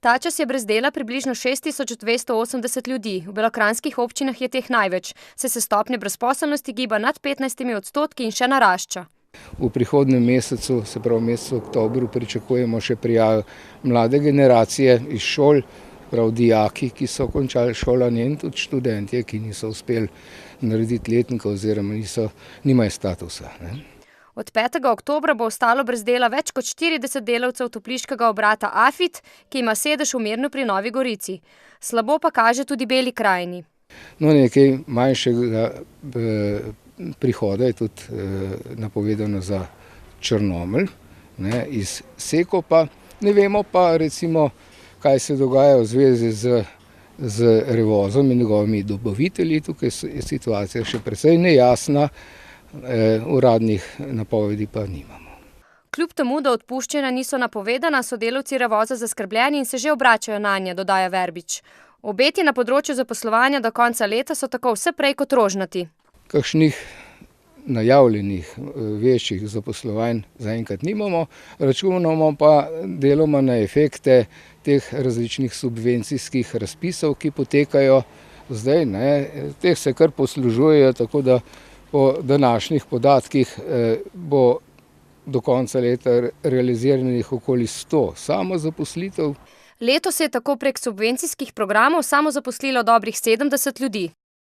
Ta čas je brez dela približno 6280 ljudi, v belokranjskih občinah je teh največ, saj se stopnja brezposelnosti giba nad 15% in še narašča. V prihodnjem mesecu, se pravi mesecu oktobru, pričakujemo še prijave mlade generacije iz šol, prav dijaki, ki so končali šolanje, in tudi študentje, ki niso uspeli narediti letnika oziroma nimajo statusa. Od 5. oktobra bo ostalo brez dela več kot 40 delavcev topliškega obrata Afit, ki ima sedež v Mirnu pri Novi Gorici. Slabo pa kaže tudi Beli krajini. No, nekaj manjšega prihoda je tudi napovedano za Črnomelj, iz Sekopa. Ne vemo pa recimo, kaj se dogaja v zvezi z Revozom in njegovimi dobavitelji. Tukaj je situacija še precej nejasna. Uradnih napovedi pa nimamo. Kljub temu, da odpuščanja niso napovedana, so delavci Revoza zaskrbljeni in se že obračajo nanje, dodaja Verbič. Obeti na področju zaposlovanja do konca leta so tako vse prej kot rožnati. Kakšnih najavljenih večjih zaposlovanj zaenkrat nimamo, računamo pa deloma na efekte teh različnih subvencijskih razpisov, ki potekajo zdaj. Teh se kar poslužujejo, tako da po današnjih podatkih bo do konca leta realiziranih okoli 100 samozaposlitev. Letos se je tako prek subvencijskih programov samozaposlilo dobrih 70 ljudi.